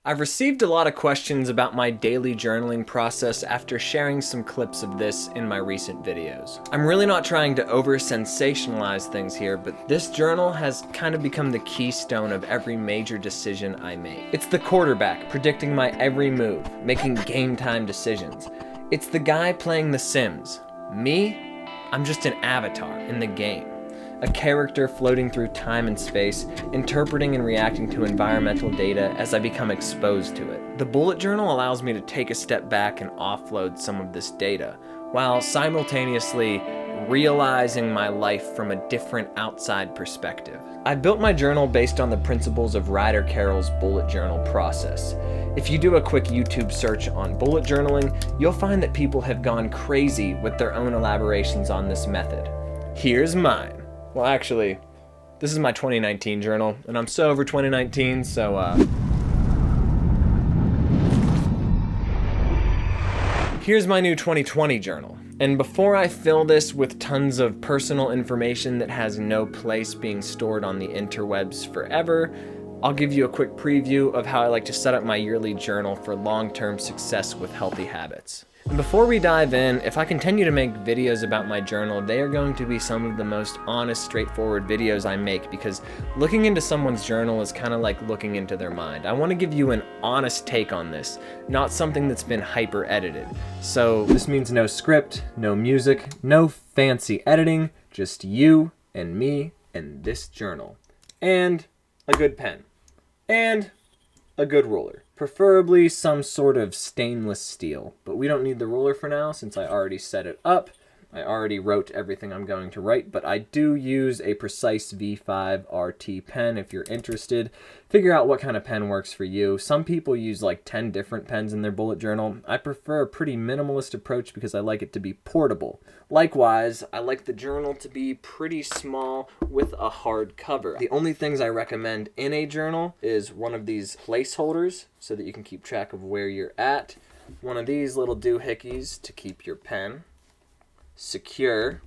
I've received a lot of questions about my daily journaling process after sharing some clips of this in my recent videos. I'm really not trying to over-sensationalize things here, but this journal has kind of become the keystone of every major decision I make. It's the quarterback predicting my every move, making game time decisions. It's the guy playing The Sims. Me? I'm just an avatar in the game. A character floating through time and space, interpreting and reacting to environmental data as I become exposed to it. The bullet journal allows me to take a step back and offload some of this data, while simultaneously realizing my life from a different outside perspective. I built my journal based on the principles of Ryder Carroll's bullet journal process. If you do a quick YouTube search on bullet journaling, you'll find that people have gone crazy with their own elaborations on this method. Here's mine. Well, actually, this is my 2019 journal, and I'm so over 2019, so, here's my new 2020 journal. And before I fill this with tons of personal information that has no place being stored on the interwebs forever, I'll give you a quick preview of how I like to set up my yearly journal for long-term success with healthy habits. And before we dive in, if I continue to make videos about my journal, they are going to be some of the most honest, straightforward videos I make, because looking into someone's journal is kind of like looking into their mind. I want to give you an honest take on this, not something that's been hyper edited. So this means no script, no music, no fancy editing, just you and me and this journal. And a good pen. And a good ruler. Preferably some sort of stainless steel, but we don't need the ruler for now since I already set it up. I already wrote everything I'm going to write, but I do use a Precise V5 RT pen if you're interested. Figure out what kind of pen works for you. Some people use like 10 different pens in their bullet journal. I prefer a pretty minimalist approach because I like it to be portable. Likewise, I like the journal to be pretty small with a hard cover. The only things I recommend in a journal is one of these placeholders so that you can keep track of where you're at. One of these little doohickeys to keep your pen secure,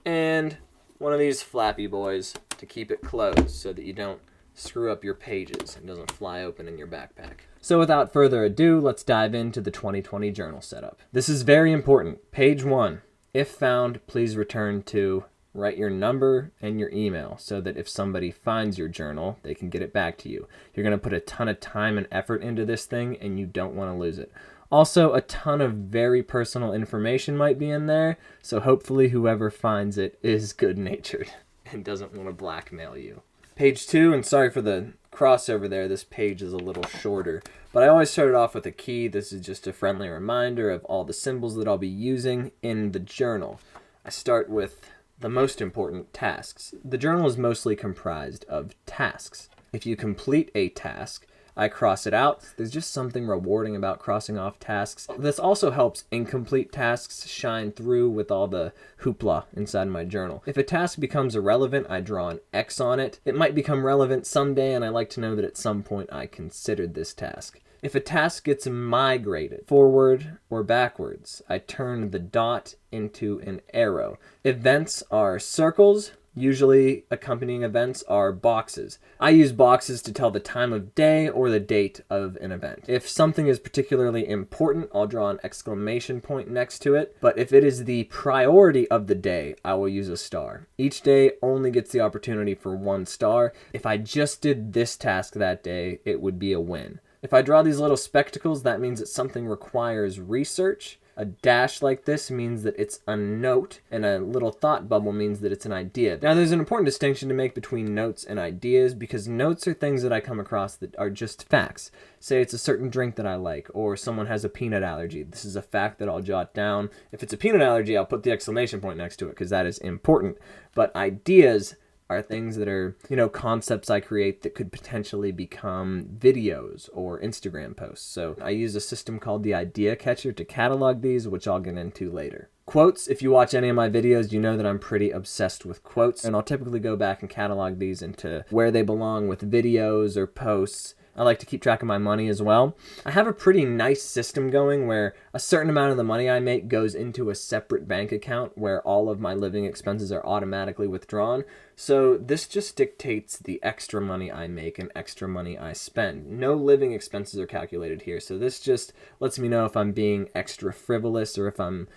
and one of these flappy boys to keep it closed so that you don't screw up your pages and doesn't fly open in your backpack. So without further ado, let's dive into the 2020 journal setup. This is very important. Page 1. If found, please return to. Write your number and your email so that if somebody finds your journal, they can get it back to you. You're going to put a ton of time and effort into this thing, and you don't want to lose it. Also, a ton of very personal information might be in there, so hopefully whoever finds it is good-natured and doesn't want to blackmail you. Page 2, and sorry for the crossover there, this page is a little shorter, but I always start it off with a key. This is just a friendly reminder of all the symbols that I'll be using in the journal. I start with the most important tasks. The journal is mostly comprised of tasks. If you complete a task, I cross it out. There's just something rewarding about crossing off tasks. This also helps incomplete tasks shine through with all the hoopla inside my journal. If a task becomes irrelevant, I draw an X on it. It might become relevant someday, and I like to know that at some point I considered this task. If a task gets migrated forward or backwards, I turn the dot into an arrow. Events are circles. Usually accompanying events are boxes. I use boxes to tell the time of day or the date of an event. If something is particularly important, I'll draw an exclamation point next to it. But if it is the priority of the day, I will use a star. Each day only gets the opportunity for one star. If I just did this task that day, it would be a win. If I draw these little spectacles, that means that something requires research. A dash like this means that it's a note, and a little thought bubble means that it's an idea. Now, there's an important distinction to make between notes and ideas, because notes are things that I come across that are just facts. Say it's a certain drink that I like, or someone has a peanut allergy. This is a fact that I'll jot down. If it's a peanut allergy, I'll put the exclamation point next to it, because that is important. But ideas are things that are, concepts I create that could potentially become videos or Instagram posts. So I use a system called the Idea Catcher to catalog these, which I'll get into later. Quotes, if you watch any of my videos, you know that I'm pretty obsessed with quotes, and I'll typically go back and catalog these into where they belong with videos or posts. I like to keep track of my money as well. I have a pretty nice system going where a certain amount of the money I make goes into a separate bank account where all of my living expenses are automatically withdrawn. So this just dictates the extra money I make and extra money I spend. No living expenses are calculated here. So this just lets me know if I'm being extra frivolous or if I'm,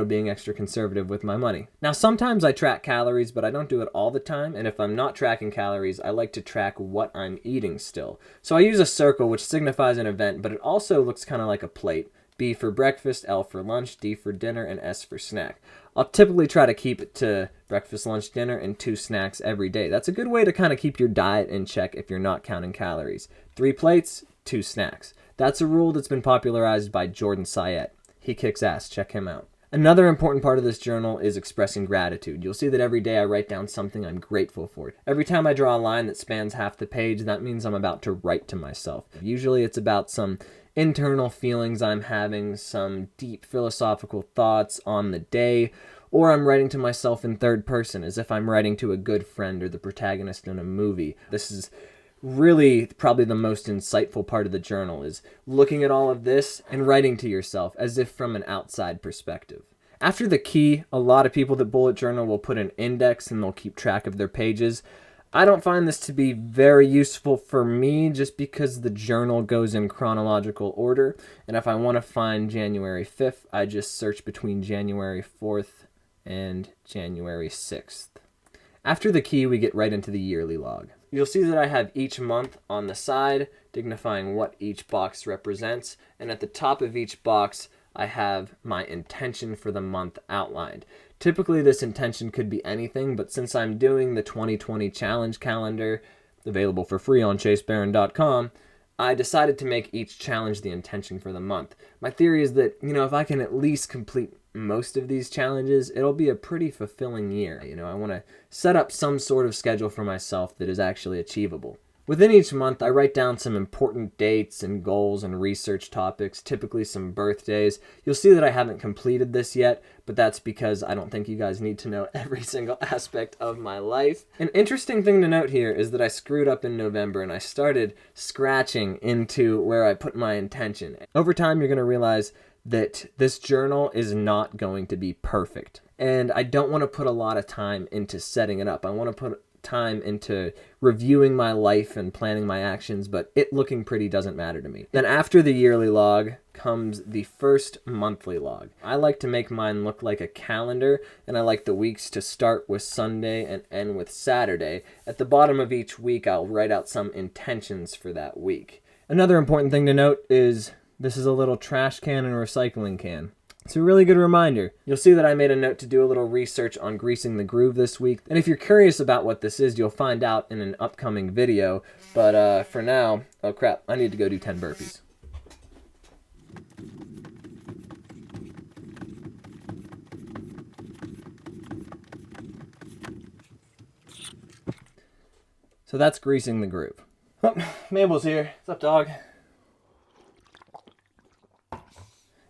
being extra conservative with my money. Now, sometimes I track calories, but I don't do it all the time. And if I'm not tracking calories, I like to track what I'm eating still. So I use a circle, which signifies an event, but it also looks kind of like a plate. B for breakfast, L for lunch, D for dinner, and S for snack. I'll typically try to keep it to breakfast, lunch, dinner, and 2 snacks every day. That's a good way to kind of keep your diet in check if you're not counting calories. 3 plates, 2 snacks. That's a rule that's been popularized by Jordan Syatt. He kicks ass. Check him out. Another important part of this journal is expressing gratitude. You'll see that every day I write down something I'm grateful for. Every time I draw a line that spans half the page, that means I'm about to write to myself. Usually it's about some internal feelings I'm having, some deep philosophical thoughts on the day, or I'm writing to myself in third person as if I'm writing to a good friend or the protagonist in a movie. This is really probably the most insightful part of the journal, is looking at all of this and writing to yourself as if from an outside perspective. After the key, a lot of people that bullet journal will put an index and they'll keep track of their pages. I don't find this to be very useful for me just because the journal goes in chronological order. And if I want to find January 5th, I just search between January 4th and January 6th. After the key, we get right into the yearly log. You'll see that I have each month on the side, dignifying what each box represents. And at the top of each box, I have my intention for the month outlined. Typically, this intention could be anything, but since I'm doing the 2020 challenge calendar, available for free on chasebarron.com, I decided to make each challenge the intention for the month. My theory is that, if I can at least complete most of these challenges, it'll be a pretty fulfilling year. I want to set up some sort of schedule for myself that is actually achievable. Within each month, I write down some important dates and goals and research topics, typically some birthdays. You'll see that I haven't completed this yet, but that's because I don't think you guys need to know every single aspect of my life. An interesting thing to note here is that I screwed up in November and I started scratching into where I put my intention. Over time, you're going to realize that this journal is not going to be perfect. And I don't want to put a lot of time into setting it up. I want to put time into reviewing my life and planning my actions, but it looking pretty doesn't matter to me. Then after the yearly log comes the first monthly log. I like to make mine look like a calendar, and I like the weeks to start with Sunday and end with Saturday. At the bottom of each week, I'll write out some intentions for that week. Another important thing to note is this is a little trash can and recycling can. It's a really good reminder. You'll see that I made a note to do a little research on greasing the groove this week. And if you're curious about what this is, you'll find out in an upcoming video. But for now, oh crap, I need to go do 10 burpees. So that's greasing the groove. Oh, Maebell's here. What's up, dog?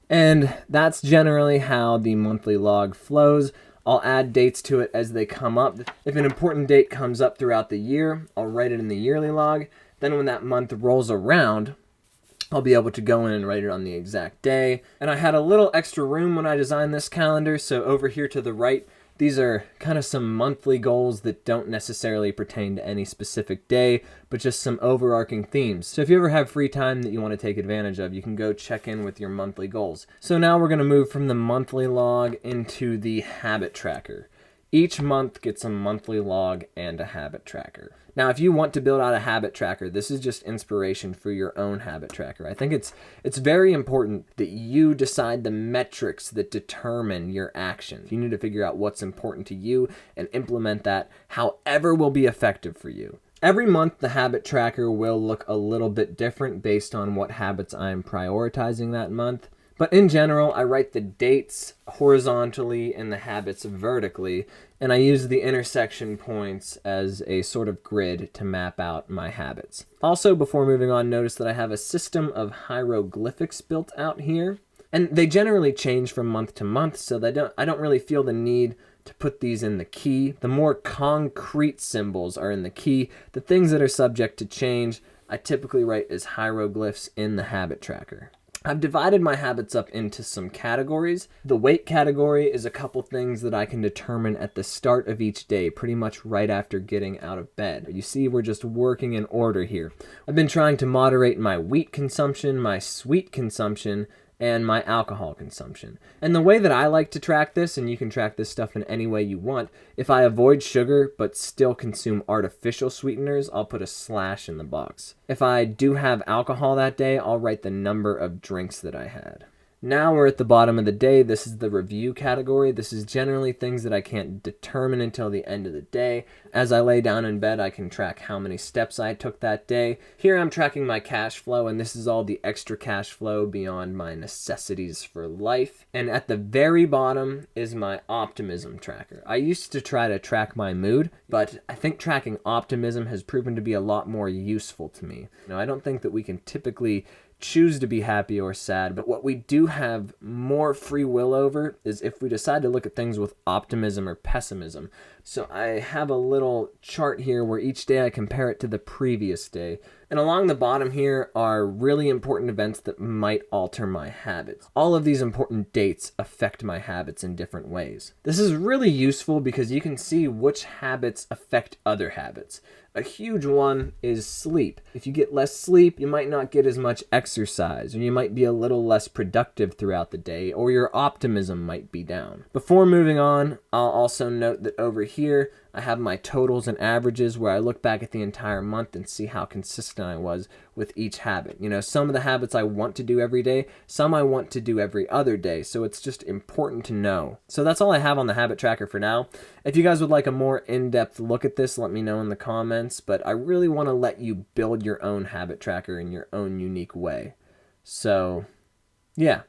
And that's generally how the monthly log flows. I'll add dates to it as they come up. If an important date comes up throughout the year, I'll write it in the yearly log. Then when that month rolls around, I'll be able to go in and write it on the exact day. And I had a little extra room when I designed this calendar, so over here to the right, these are kind of some monthly goals that don't necessarily pertain to any specific day, but just some overarching themes. So if you ever have free time that you want to take advantage of, you can go check in with your monthly goals. So now we're going to move from the monthly log into the habit tracker. Each month gets a monthly log and a habit tracker. Now, if you want to build out a habit tracker, this is just inspiration for your own habit tracker. I think it's very important that you decide the metrics that determine your action. You need to figure out what's important to you and implement that however will be effective for you. Every month, the habit tracker will look a little bit different based on what habits I'm prioritizing that month. But in general, I write the dates horizontally and the habits vertically, and I use the intersection points as a sort of grid to map out my habits. Also, before moving on, notice that I have a system of hieroglyphics built out here, and they generally change from month to month, so I don't really feel the need to put these in the key. The more concrete symbols are in the key. The things that are subject to change, I typically write as hieroglyphs in the habit tracker. I've divided my habits up into some categories. The weight category is a couple things that I can determine at the start of each day, pretty much right after getting out of bed. You see, we're just working in order here. I've been trying to moderate my wheat consumption, my sweet consumption, and my alcohol consumption. And the way that I like to track this, and you can track this stuff in any way you want, if I avoid sugar but still consume artificial sweeteners, I'll put a slash in the box. If I do have alcohol that day, I'll write the number of drinks that I had. Now we're at the bottom of the day. This is the review category. This is generally things that I can't determine until the end of the day. As I lay down in bed, I can track how many steps I took that day. Here I'm tracking my cash flow, and this is all the extra cash flow beyond my necessities for life. And at the very bottom is my optimism tracker. I used to try to track my mood, but I think tracking optimism has proven to be a lot more useful to me. I don't think that we can typically choose to be happy or sad, but what we do have more free will over is if we decide to look at things with optimism or pessimism. So I have a little chart here where each day I compare it to the previous day. And along the bottom here are really important events that might alter my habits. All of these important dates affect my habits in different ways. This is really useful because you can see which habits affect other habits. A huge one is sleep. If you get less sleep, you might not get as much exercise, or you might be a little less productive throughout the day, or your optimism might be down. Before moving on, I'll also note that over here, I have my totals and averages where I look back at the entire month and see how consistent I was with each habit. Some of the habits I want to do every day, some I want to do every other day, so it's just important to know. So that's all I have on the habit tracker for now. If you guys would like a more in-depth look at this, let me know in the comments, but I really want to let you build your own habit tracker in your own unique way. So, yeah,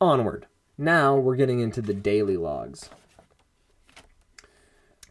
onward. Now we're getting into the daily logs.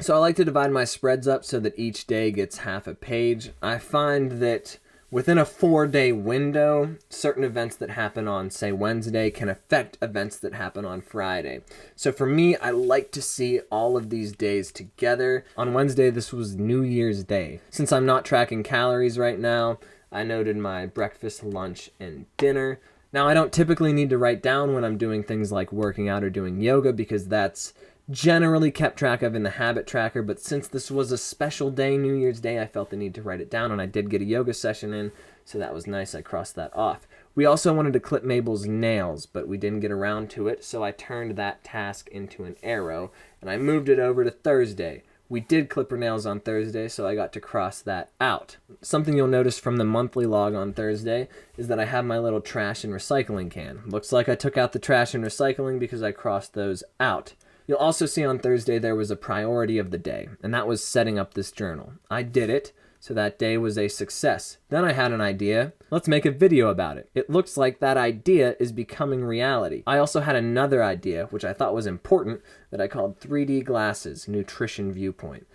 So I like to divide my spreads up so that each day gets half a page. I find that within a 4-day window, certain events that happen on, say, Wednesday can affect events that happen on Friday. So for me, I like to see all of these days together. On Wednesday, this was New Year's Day. Since I'm not tracking calories right now, I noted my breakfast, lunch, and dinner. Now, I don't typically need to write down when I'm doing things like working out or doing yoga because that's generally kept track of in the habit tracker, but since this was a special day, New Year's Day, I felt the need to write it down, and I did get a yoga session in, so that was nice. I crossed that off. We also wanted to clip Maebell's nails, but we didn't get around to it, so I turned that task into an arrow, and I moved it over to Thursday. We did clip her nails on Thursday, so I got to cross that out. Something you'll notice from the monthly log on Thursday is that I have my little trash and recycling can. Looks like I took out the trash and recycling because I crossed those out. You'll also see on Thursday there was a priority of the day, and that was setting up this journal. I did it, so that day was a success. Then I had an idea. Let's make a video about it. It looks like that idea is becoming reality. I also had another idea, which I thought was important, that I called 3D Glasses, Nutrition Viewpoint.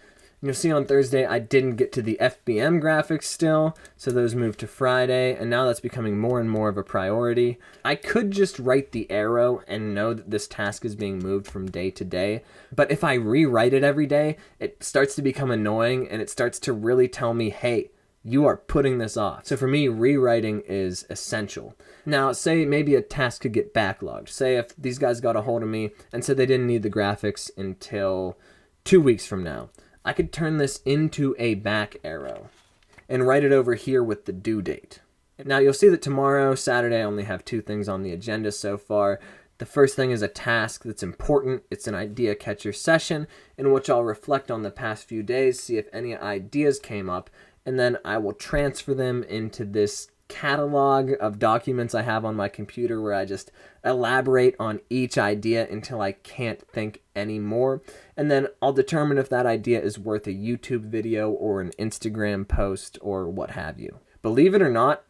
You'll see on Thursday I didn't get to the FBM graphics still, so those moved to Friday, and now that's becoming more and more of a priority. I could just write the arrow and know that this task is being moved from day to day, but if I rewrite it every day, it starts to become annoying, and it starts to really tell me, hey, you are putting this off. So for me, rewriting is essential. Now, say maybe a task could get backlogged. Say if these guys got a hold of me and said they didn't need the graphics until 2 weeks from now. I could turn this into a back arrow and write it over here with the due date. Now you'll see that tomorrow, Saturday, I only have 2 things on the agenda so far. The first thing is a task that's important. It's an idea catcher session in which I'll reflect on the past few days, see if any ideas came up, and then I will transfer them into this catalog of documents I have on my computer where I just elaborate on each idea until I can't think anymore. And then I'll determine if that idea is worth a YouTube video or an Instagram post or what have you. Believe it or not,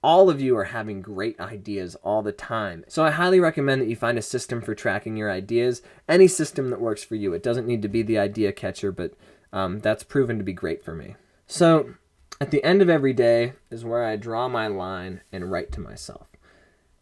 all of you are having great ideas all the time. So I highly recommend that you find a system for tracking your ideas. Any system that works for you. It doesn't need to be the idea catcher, but that's proven to be great for me. So at the end of every day is where I draw my line and write to myself.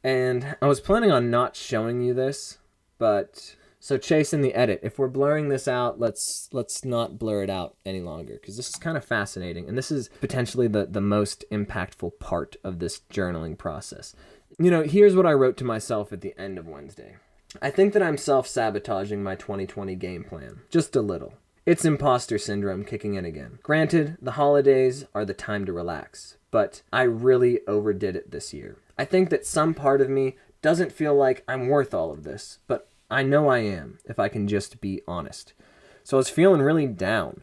And I was planning on not showing you this, but so Chase in the edit, if we're blurring this out, let's not blur it out any longer because this is kind of fascinating. And this is potentially the most impactful part of this journaling process Here's what I wrote to myself at the end of Wednesday. I think that I'm self-sabotaging my 2020 game plan. Just a little. It's imposter syndrome kicking in again. Granted, the holidays are the time to relax, but I really overdid it this year. I think that some part of me doesn't feel like I'm worth all of this, but I know I am, if I can just be honest. So I was feeling really down.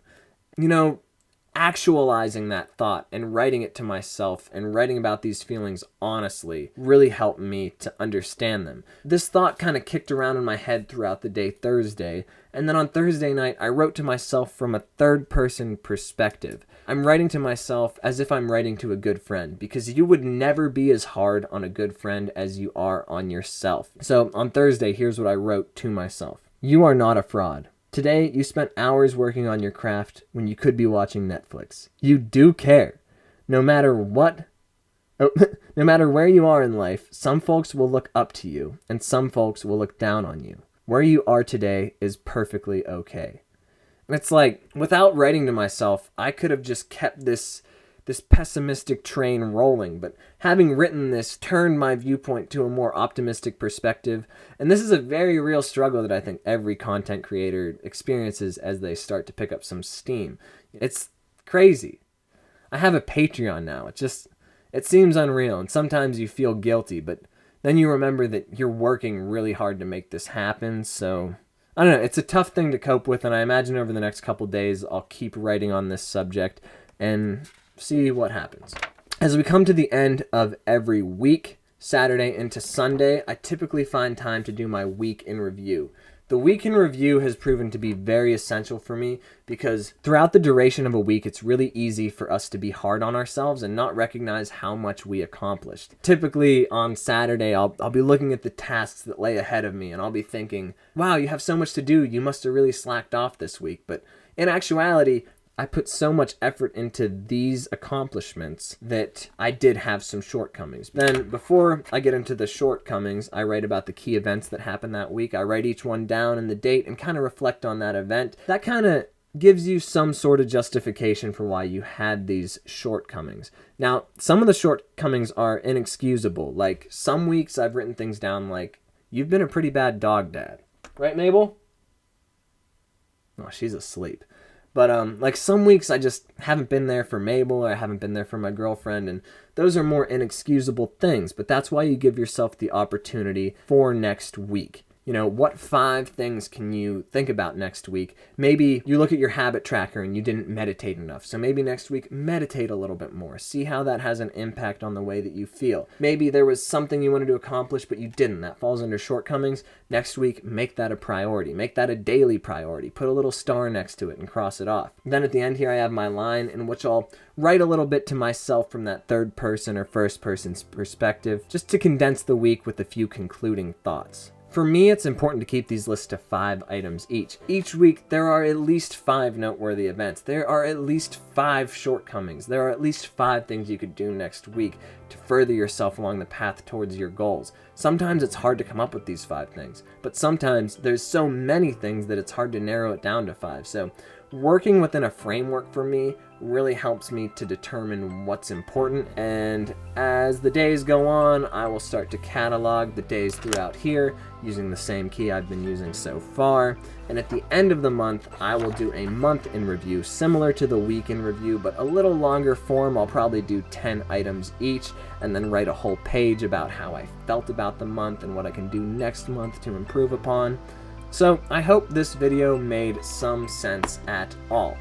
Actualizing that thought and writing it to myself and writing about these feelings honestly really helped me to understand them. This thought kind of kicked around in my head throughout the day Thursday, and then on Thursday night I wrote to myself from a third-person perspective. I'm writing to myself as if I'm writing to a good friend, because you would never be as hard on a good friend as you are on yourself. So on Thursday, here's what I wrote to myself. You are not a fraud. Today, you spent hours working on your craft when you could be watching Netflix. You do care. No matter where you are in life, some folks will look up to you, and some folks will look down on you. Where you are today is perfectly okay. And it's like, without writing to myself, I could have just kept this pessimistic train rolling, but having written this turned my viewpoint to a more optimistic perspective, and this is a very real struggle that I think every content creator experiences as they start to pick up some steam. It's crazy. I have a Patreon now. It seems unreal, and sometimes you feel guilty, but then you remember that you're working really hard to make this happen, so I don't know, it's a tough thing to cope with, and I imagine over the next couple days I'll keep writing on this subject and see what happens. As we come to the end of every week, Saturday into Sunday, I typically find time to do my week in review. The week in review has proven to be very essential for me because throughout the duration of a week, it's really easy for us to be hard on ourselves and not recognize how much we accomplished. Typically on Saturday, I'll be looking at the tasks that lay ahead of me and I'll be thinking, wow, you have so much to do. You must have really slacked off this week. But in actuality, I put so much effort into these accomplishments that I did have some shortcomings. Then before I get into the shortcomings, I write about the key events that happened that week. I write each one down and the date and kind of reflect on that event. That kind of gives you some sort of justification for why you had these shortcomings. Now, some of the shortcomings are inexcusable. Like some weeks I've written things down like, you've been a pretty bad dog dad. Right, Maebell? Oh, she's asleep. But like some weeks I just haven't been there for Maebell or I haven't been there for my girlfriend, and those are more inexcusable things, but that's why you give yourself the opportunity for next week. What 5 things can you think about next week? Maybe you look at your habit tracker and you didn't meditate enough. So maybe next week, meditate a little bit more. See how that has an impact on the way that you feel. Maybe there was something you wanted to accomplish, but you didn't. That falls under shortcomings. Next week, make that a priority. Make that a daily priority. Put a little star next to it and cross it off. Then at the end here, I have my line in which I'll write a little bit to myself from that third person or first person's perspective, just to condense the week with a few concluding thoughts. For me, it's important to keep these lists to 5 items each. Each week, there are at least 5 noteworthy events. There are at least 5 shortcomings. There are at least 5 things you could do next week to further yourself along the path towards your goals. Sometimes it's hard to come up with these 5 things, but sometimes there's so many things that it's hard to narrow it down to 5. So working within a framework for me really helps me to determine what's important, and as the days go on, I will start to catalog the days throughout here using the same key I've been using so far, and at the end of the month, I will do a month in review similar to the week in review, but a little longer form. I'll probably do 10 items each and then write a whole page about how I felt about the month and what I can do next month to improve upon. So I hope this video made some sense at all.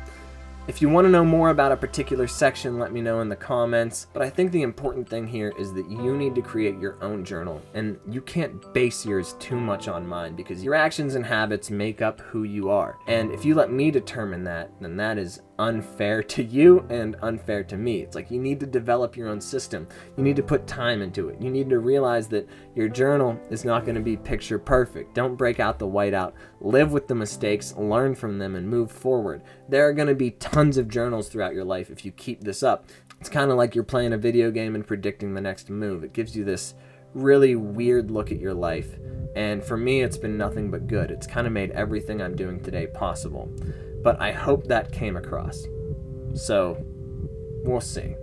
If you want to know more about a particular section, let me know in the comments, but I think the important thing here is that you need to create your own journal, and you can't base yours too much on mine because your actions and habits make up who you are. And if you let me determine that, then that is unfair to you and unfair to me. It's like you need to develop your own system. You need to put time into it. You need to realize that your journal is not going to be picture perfect. Don't break out the whiteout. Live with the mistakes, learn from them, and move forward. There are going to be tons of journals throughout your life if you keep this up. It's kind of like you're playing a video game and predicting the next move. It gives you this really weird look at your life. And for me, it's been nothing but good. It's kind of made everything I'm doing today possible. But I hope that came across. So, we'll see.